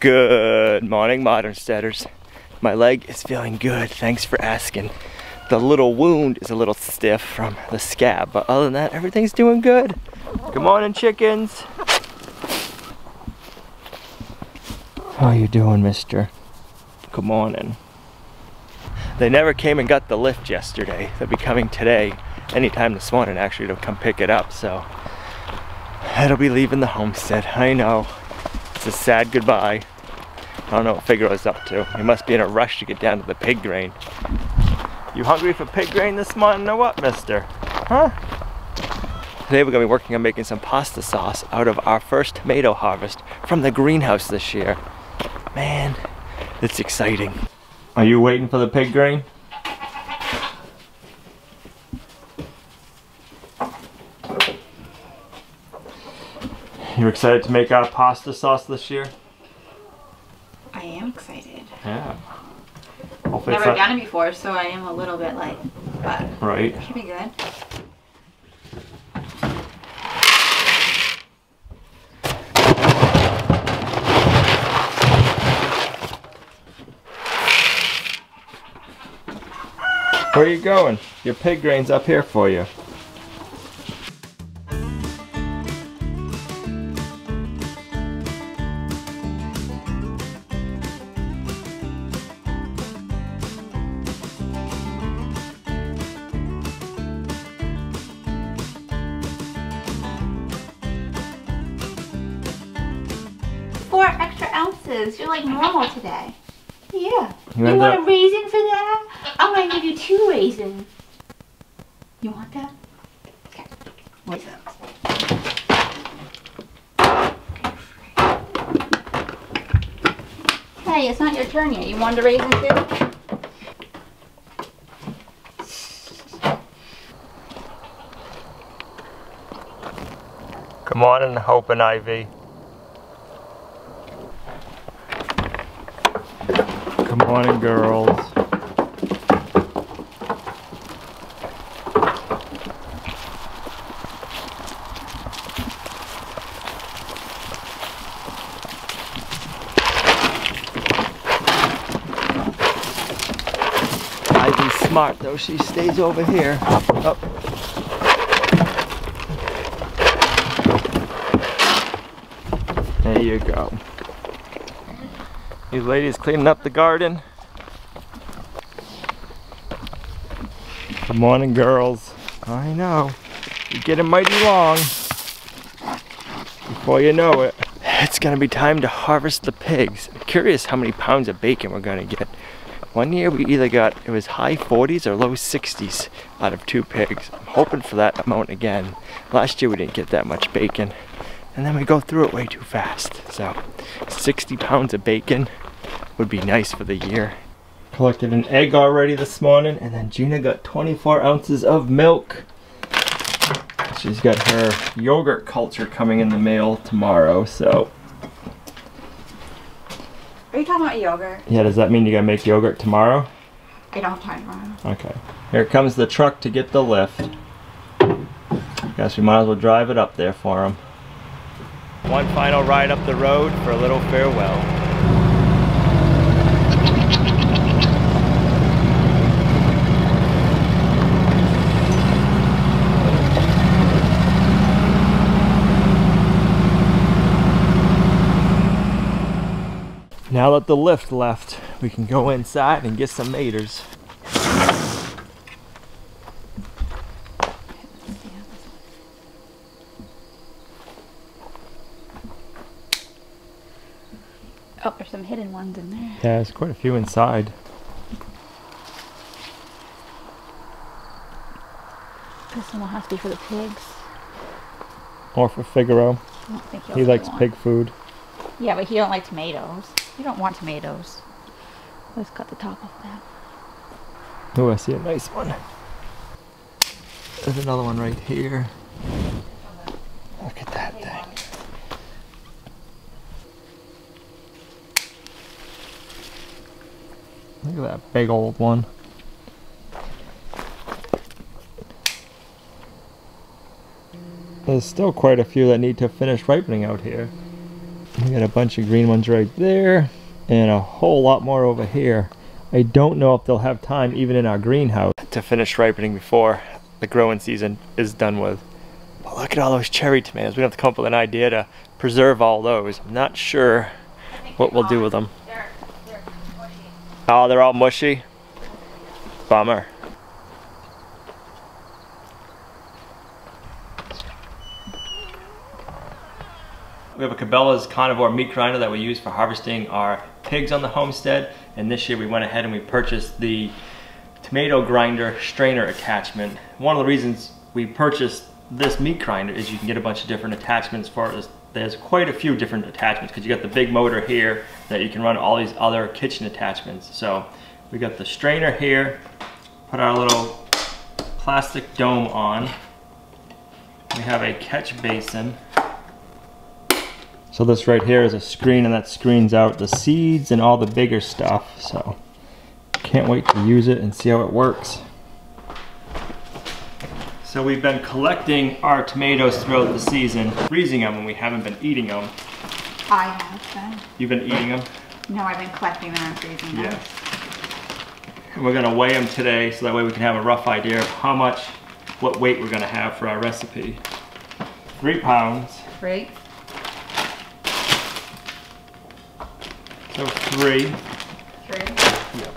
Good morning, Modern Steaders. My leg is feeling good, thanks for asking. The little wound is a little stiff from the scab, but other than that, everything's doing good. Good morning, chickens. How you doing, mister? Good morning. They never came and got the lift yesterday. They'll be coming today, anytime this morning actually, to come pick it up, so it'll be leaving the homestead. I know. It's a sad goodbye. I don't know what Figaro's up to. He must be in a rush to get down to the pig grain. You hungry for pig grain this morning or what, mister? Huh? Today we're gonna be working on making some pasta sauce out of our first tomato harvest from the greenhouse this year. Man, it's exciting. Are you waiting for the pig grain? You're excited to make our pasta sauce this year? I am excited. Yeah. Never done it before, so I am a little bit like, but right. It should be good. Where are you going? Your pig grain's up here for you. Four extra ounces. You're like normal today. Yeah. You want a raisin for that? I'm gonna give you 2 raisins. You want that? Okay. What's that? Hey, it's not your turn yet. You wanted a raisin too? Come on in, Hope and Ivy. Good morning, girls. Ivy's smart though, she stays over here. Oh. There you go. These ladies cleaning up the garden. Good morning, girls. I know. You're getting mighty long. Before you know it. It's gonna be time to harvest the pigs. I'm curious how many pounds of bacon we're gonna get. One year we either got, it was high 40s or low 60s out of 2 pigs. I'm hoping for that amount again. Last year we didn't get that much bacon. And then we go through it way too fast. So 60 pounds of bacon would be nice for the year. Collected an egg already this morning, and then Gina got 24 ounces of milk. She's got her yogurt culture coming in the mail tomorrow, so. Are you talking about yogurt? Yeah, does that mean you gotta make yogurt tomorrow? I don't have time tomorrow. Okay. Here comes the truck to get the lift. Guess we might as well drive it up there for him. One final ride up the road for a little farewell. Now that the lift left, we can go inside and get some maters. Oh, there's some hidden ones in there. Yeah, there's quite a few inside. This one will have to be for the pigs. Or for Figaro. I don't think He likes pig food. Yeah, but he don't like tomatoes. You don't want tomatoes. Let's cut the top off that. Oh, I see a nice one. There's another one right here. Look at that thing. Look at that big old one. There's still quite a few that need to finish ripening out here. We got a bunch of green ones right there and a whole lot more over here. I don't know if they'll have time even in our greenhouse to finish ripening before the growing season is done with. But look at all those cherry tomatoes. We have to come up with an idea to preserve all those. I'm not sure what we'll do with them. They're mushy. Oh, they're all mushy? Bummer. We have a Cabela's carnivore meat grinder that we use for harvesting our pigs on the homestead, and this year we went ahead and we purchased the tomato grinder strainer attachment. One of the reasons we purchased this meat grinder is you can get a bunch of different attachments for it. There's quite a few different attachments because you got the big motor here that you can run all these other kitchen attachments. So we got the strainer here, put our little plastic dome on. We have a catch basin. So this right here is a screen, and that screens out the seeds and all the bigger stuff. So can't wait to use it and see how it works. So we've been collecting our tomatoes throughout the season, freezing them when we haven't been eating them. I have been. You've been eating them? No, I've been collecting them and freezing them. Yes. And we're gonna weigh them today so that way we can have a rough idea of how much, what weight we're gonna have for our recipe. 3 pounds. Right? So 3. 3. Yep.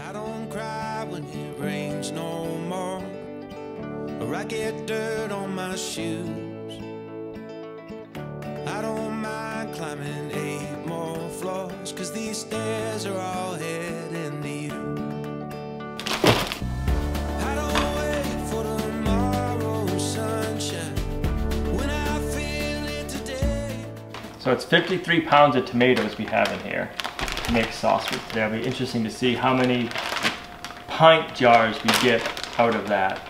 I don't cry when it rains no more, or I get dirt on my shoes. I don't mind climbing 8 more floors, 'cause these stairs are all heading to you. I don't wait for tomorrow's sunshine when I feel it today. So it's 53 pounds of tomatoes we have in here to make sauce with today. It'll be interesting to see how many pint jars we get out of that.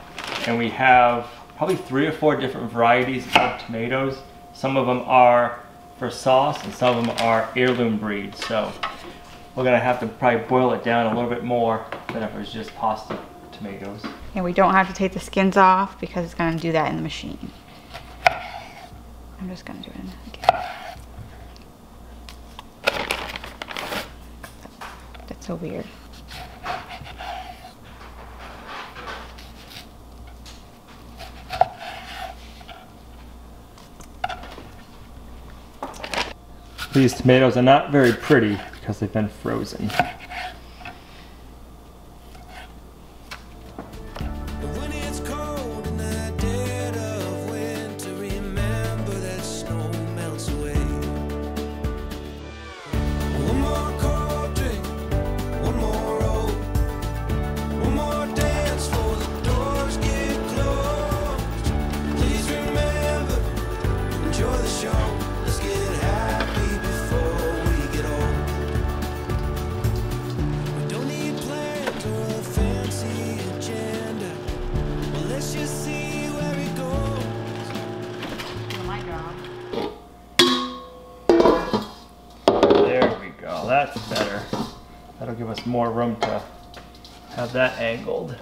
And we have probably 3 or 4 different varieties of tomatoes. Some of them are for sauce and some of them are heirloom breeds. So we're gonna have to probably boil it down a little bit more than if it was just pasta tomatoes. And we don't have to take the skins off because it's going to do that in the machine. I'm just going to do it in again. That's so weird. These tomatoes are not very pretty because they've been frozen. When it's cold in the dead of winter, remember that snow melts away. One more cold drink, one more roll, one more dance before the doors get closed. Please remember, enjoy the show. Let's get happy before we get old. We don't need plans or a fancy agenda. Well, let's just see where it goes. Do my job. There we go, that's better. That'll give us more room to have that angled.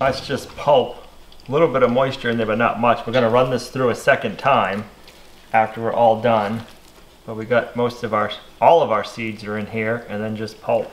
That's just pulp. A little bit of moisture in there, but not much. We're gonna run this through a second time after we're all done. But we got most of all of our seeds are in here, and then just pulp.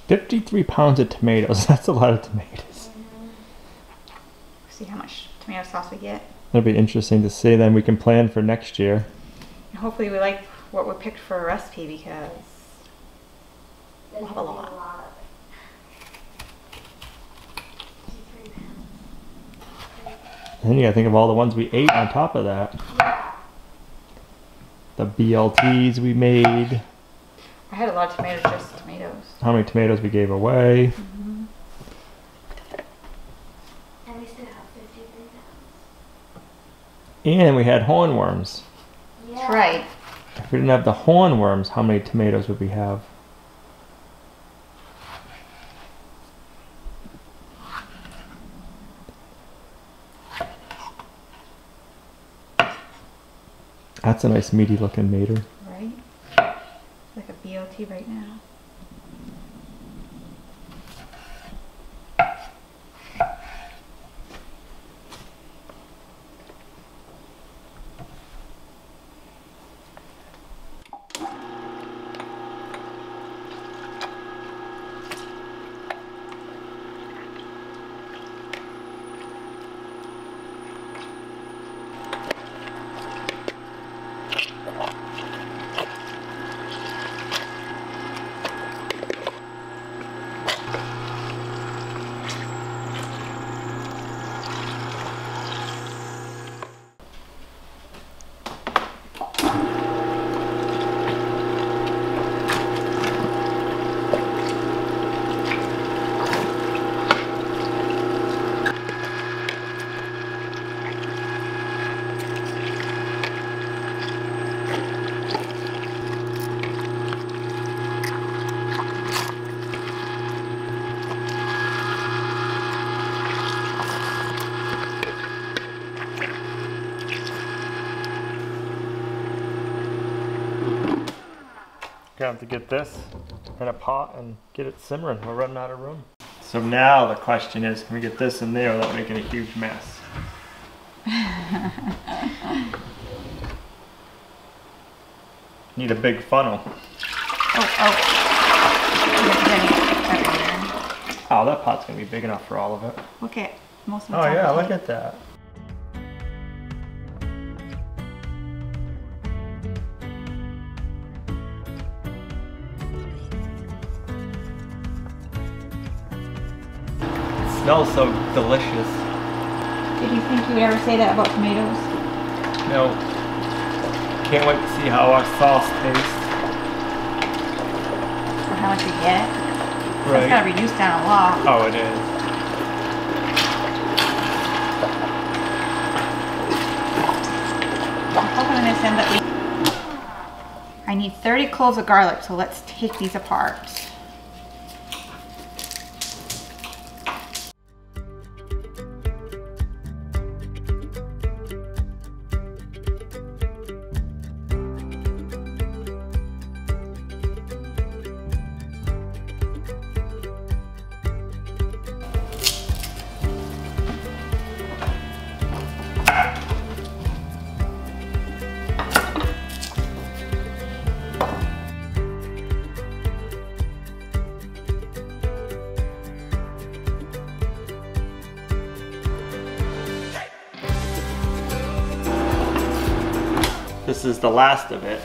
53 pounds of tomatoes. That's a lot of tomatoes. See how much tomato sauce we get. That'll be interesting to see. Then we can plan for next year. And hopefully we like what we picked for a recipe because we'll have a lot. And then you gotta think of all the ones we ate on top of that. The BLTs we made. I had a lot of tomatoes, just tomatoes. How many tomatoes we gave away. Mm-hmm. And we still have 53 pounds. And we had hornworms. Yeah. That's right. If we didn't have the hornworms, how many tomatoes would we have? That's a nice meaty looking mater. Right? Like a BLT right now. Gonna have to get this in a pot and get it simmering. We're running out of room. So now the question is, can we get this in there without making a huge mess? Need a big funnel. Oh, that pot's gonna be big enough for all of it. Look at most of the Oh top yeah, of the look plate. at that. Smells so delicious. Did you think you would ever say that about tomatoes? No. Can't wait to see how our sauce tastes. Or how much you get? It's Right. gotta reduce down a lot. Oh, it is. I'm hoping this ends up. I need 30 cloves of garlic, so let's take these apart. This is the last of it.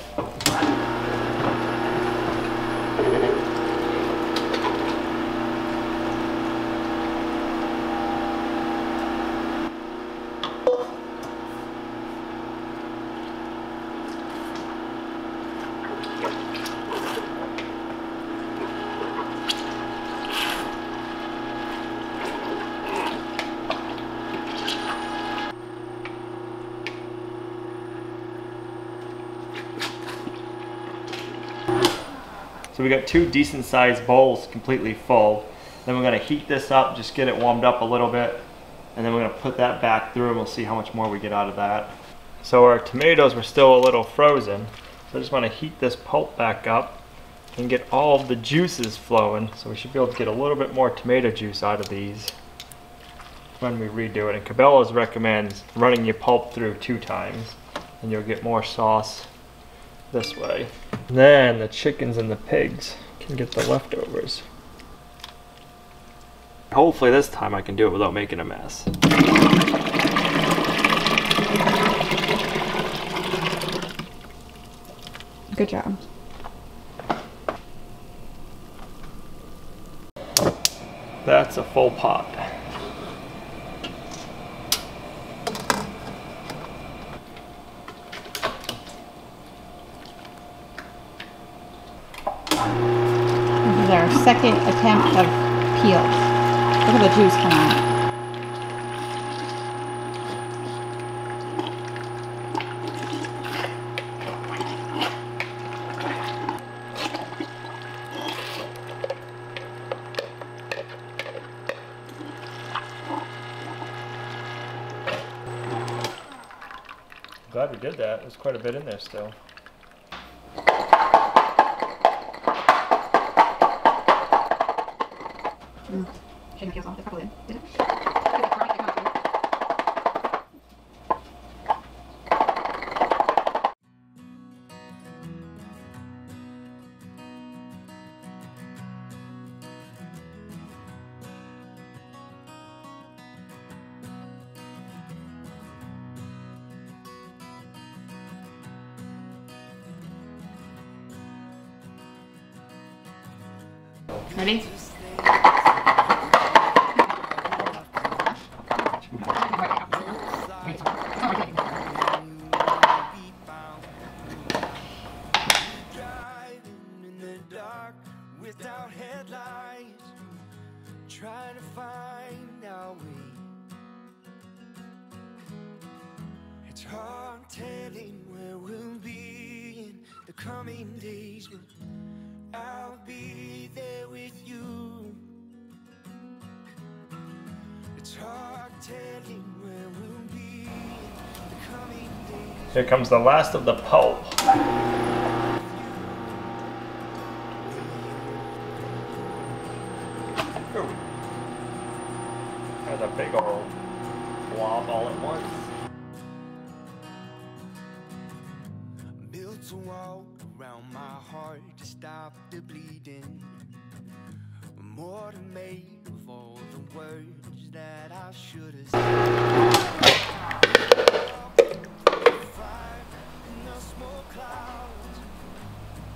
So we got two decent sized bowls completely full. Then we're gonna heat this up, just get it warmed up a little bit. And then we're gonna put that back through and we'll see how much more we get out of that. So our tomatoes were still a little frozen. So I just wanna heat this pulp back up and get all of the juices flowing. So we should be able to get a little bit more tomato juice out of these when we redo it. And Cabela's recommends running your pulp through 2 times and you'll get more sauce this way. Then the chickens and the pigs can get the leftovers. Hopefully this time I can do it without making a mess. Good job. That's a full pot. This is our second attempt of peels. Look at the juice come out. Glad we did that. There's quite a bit in there still. Shake the peels off. There's a couple in. Is it? Ready? Without headlights, trying to find our way. It's hard telling where we'll be in the coming days, but I'll be there with you. It's hard telling where we'll be in the coming days. Here comes the last of the pulp. There's a big old blob all at once. Built a wall around my heart to stop the bleeding. More than made of all the words that I should have said. Fire in the smoke clouds,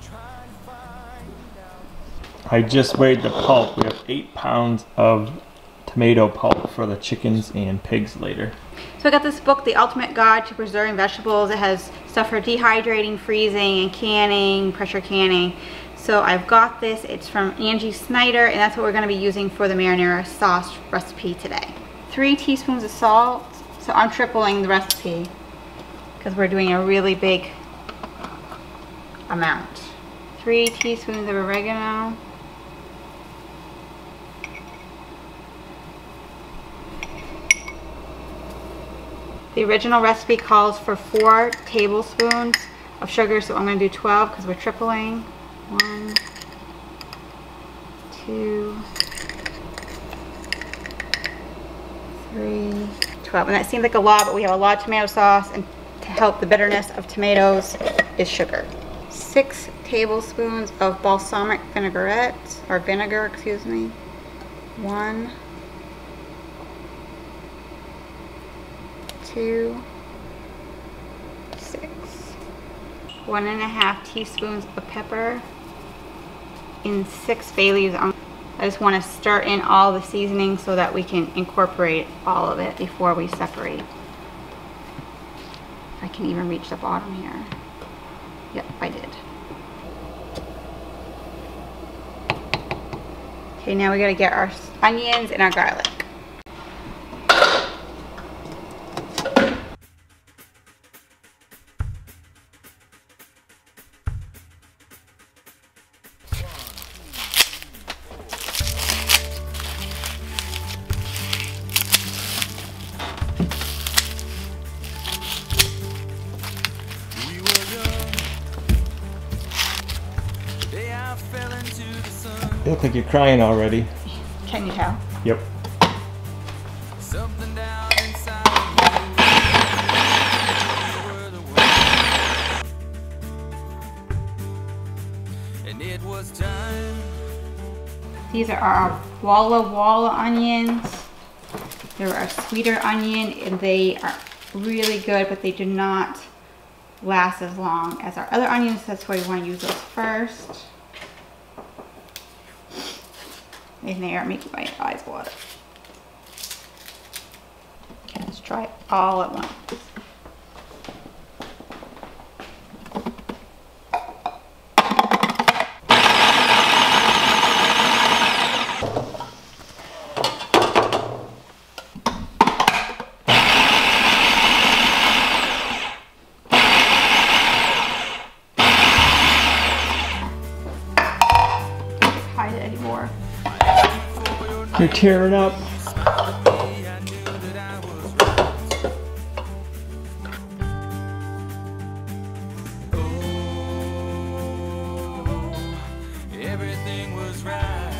trying to find out. I just weighed the pulp. We have 8 pounds of tomato pulp for the chickens and pigs later. So I got this book, The Ultimate Guide to Preserving Vegetables. It has stuff for dehydrating, freezing, and canning, pressure canning. So I've got this. It's from Angie Snyder, and that's what we're going to be using for the marinara sauce recipe today. 3 teaspoons of salt. So I'm tripling the recipe because we're doing a really big amount. 3 teaspoons of oregano. The original recipe calls for 4 tablespoons of sugar, so I'm going to do 12 because we're tripling. 1, 2, 3, 12. And that seems like a lot, but we have a lot of tomato sauce, and to help the bitterness of tomatoes is sugar. 6 tablespoons of balsamic vinaigrette, or vinegar, excuse me. 1, 2, 6. 1.5 teaspoons of pepper and 6 bay leaves. I just want to stir in all the seasoning so that we can incorporate all of it before we separate. I can even reach the bottom here. Yep, I did. Okay, now we gotta get our onions and our garlic. You look like you're crying already. Can you tell? Yep. Something down inside of you, and it was time These are our Walla onions. They're our sweeter onion, and they are really good, but they do not last as long as our other onions. That's why we want to use those first. And they are making my eyes water. Okay, let's try it all at once. Hide it anymore. You're tearing up. Everything was right.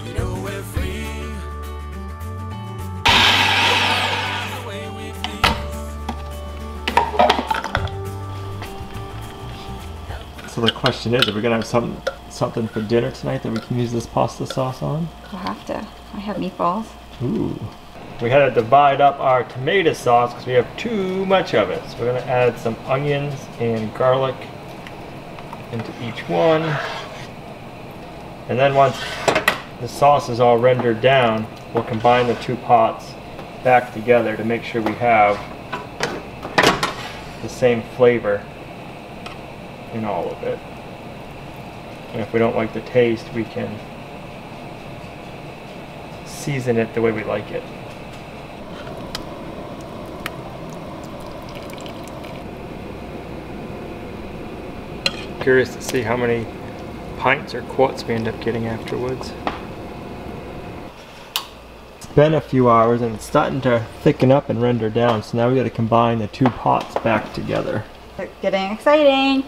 You know we're free. The way we please. So the question is, are we gonna have something for dinner tonight that we can use this pasta sauce on? We'll have to. I have meatballs. Ooh. We had to divide up our tomato sauce because we have too much of it. So we're gonna add some onions and garlic into each one. And then once the sauce is all rendered down, we'll combine the two pots back together to make sure we have the same flavor in all of it. And if we don't like the taste, we can season it the way we like it. Curious to see how many pints or quarts we end up getting afterwards. It's been a few hours and it's starting to thicken up and render down, so now we got to combine the two pots back together. They're getting exciting.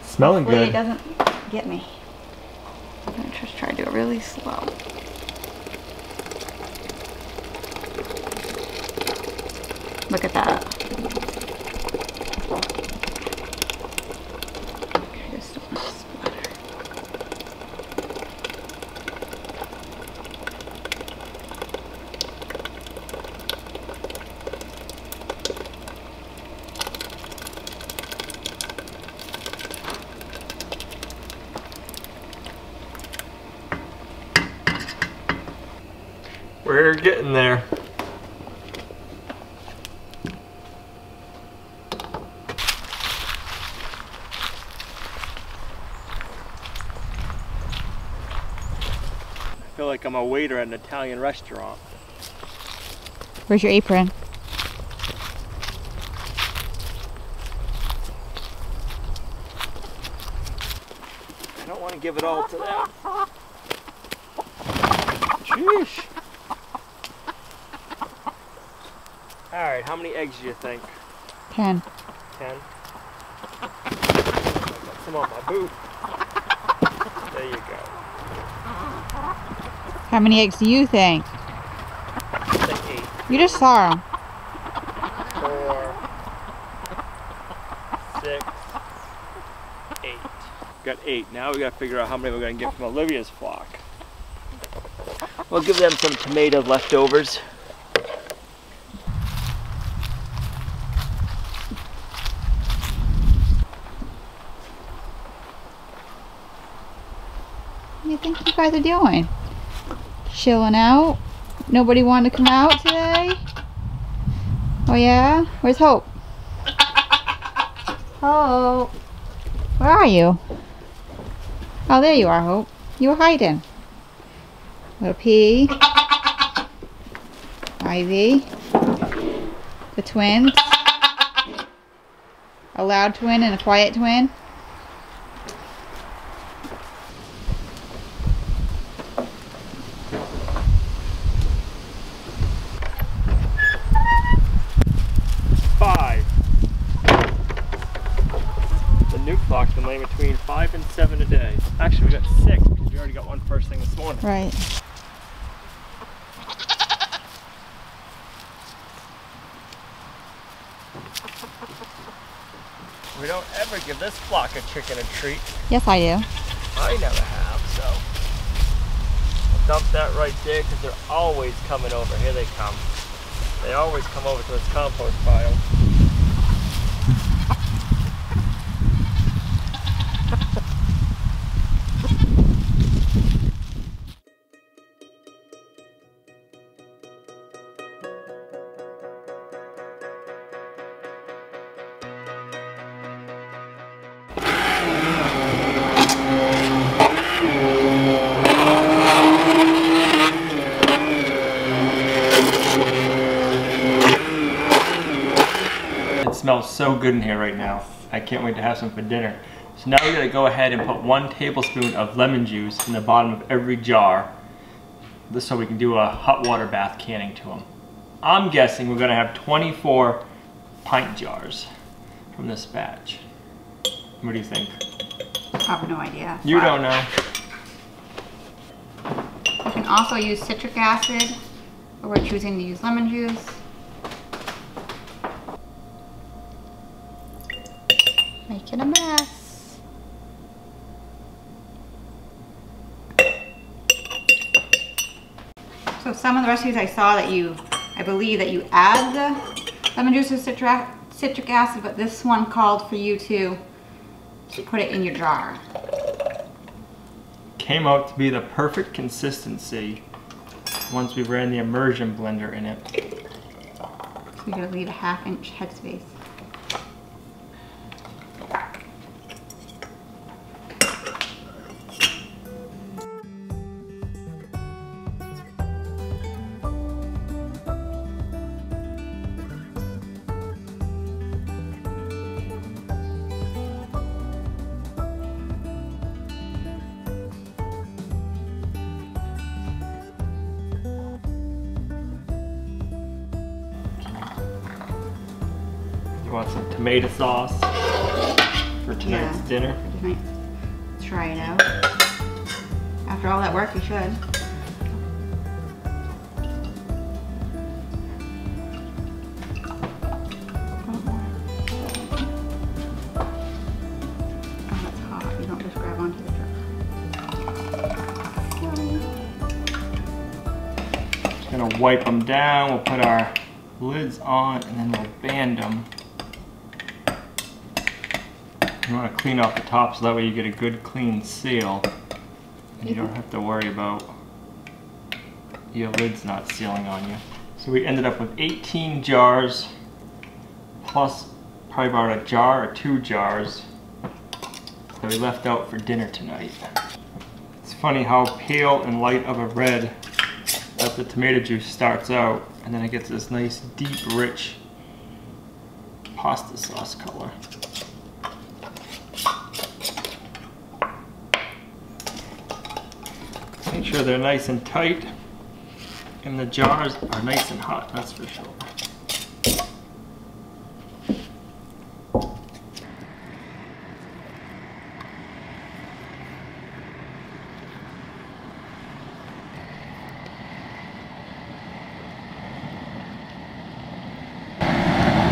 Smelling Hopefully good. it doesn't get me. I'm gonna just try to do it really slow. Look at that. Okay, just don't want to splatter. We're getting there. I feel like I'm a waiter at an Italian restaurant. Where's your apron? I don't want to give it all to them. Sheesh. Alright, how many eggs do you think? 10. 10? Got some on my boot. There you go. How many eggs do you think? I think 8. You just saw them. 4, 6, 8. Got 8. Now we gotta figure out how many we're gonna get from Olivia's flock. We'll give them some tomato leftovers. What do you think you guys are doing? Chilling out? Nobody wanted to come out today? Oh yeah? Where's Hope? Hope! Where are you? Oh, there you are, Hope. You were hiding. Little P. Ivy. The twins. A loud twin and a quiet twin. Flock's been laying between 5 and 7 a day. Actually, we got 6 because we already got one first thing this morning. Right. We don't ever give this flock of chicken a treat. Yes, I do. I never have, so. I'll dump that right there because they're always coming over. Here they come. They always come over to this compost pile. It smells so good in here right now. I can't wait to have some for dinner. So now we're going to go ahead and put 1 tablespoon of lemon juice in the bottom of every jar. This so we can do a hot water bath canning to them. I'm guessing we're going to have 24 pint jars from this batch. What do you think? I have no idea. You don't know. You can also use citric acid, but we're choosing to use lemon juice. Make it a mess. So some of the recipes I saw that I believe that you add the lemon juice or citric acid, but this one called for you to put it in your jar. Came out to be the perfect consistency once we ran the immersion blender in it. So we gotta leave a 1/2 inch headspace. You want some tomato sauce for tonight's dinner? For tonight. Let's try it out. After all that work, we should. Oh, that's hot. You don't just grab onto the jar. Just gonna wipe them down. We'll put our lids on and then we'll band them. You want to clean off the top so that way you get a good clean seal and you don't have to worry about your lids not sealing on you. So we ended up with 18 jars plus probably about a jar or 2 jars that we left out for dinner tonight. It's funny how pale and light of a red that the tomato juice starts out, and then it gets this nice deep rich pasta sauce color. Make sure they're nice and tight and the jars are nice and hot, that's for sure.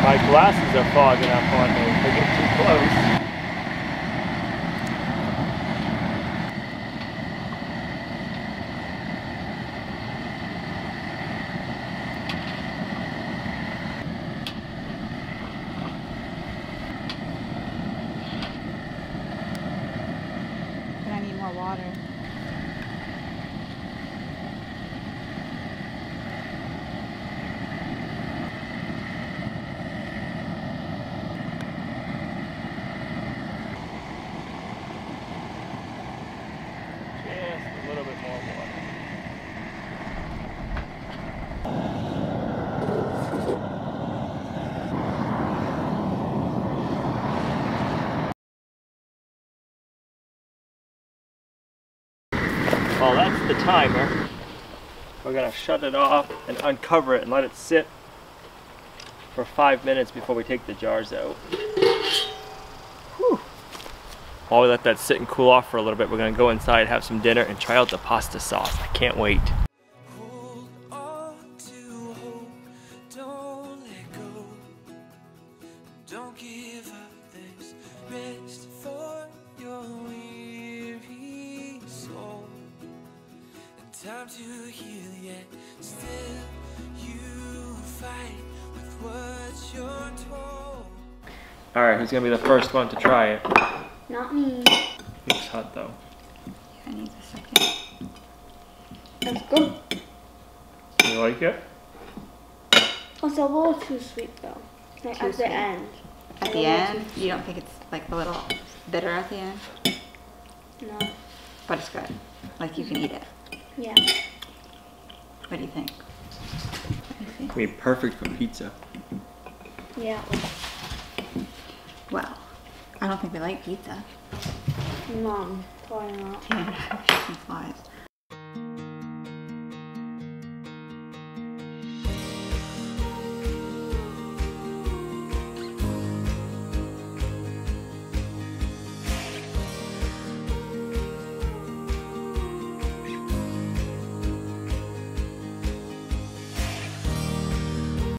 My glasses are fogging up on me if I get too close. Then I need more water. Just a little bit more water. Well, that's the timer. We're gonna shut it off and uncover it and let it sit for 5 minutes before we take the jars out. Whew. While we let that sit and cool off for a little bit, we're gonna go inside, have some dinner, and try out the pasta sauce. I can't wait. Hold on to hope, don't let go. Don't give up, there's rest for your weary soul, and time to heal, yet still you fight with what you're told. Alright, who's gonna be the first one to try it? Not me. It's hot though. I need a second. That's good. You like it? It's a little too sweet though. Like Too at sweet. the end. At the end, you don't think it's like a little bitter at the end? No. But it's good. Like you can eat it. Yeah. What do you think? It'd be perfect for pizza. Yeah. Well, I don't think they like pizza. Mom, probably not. Yeah, some flies.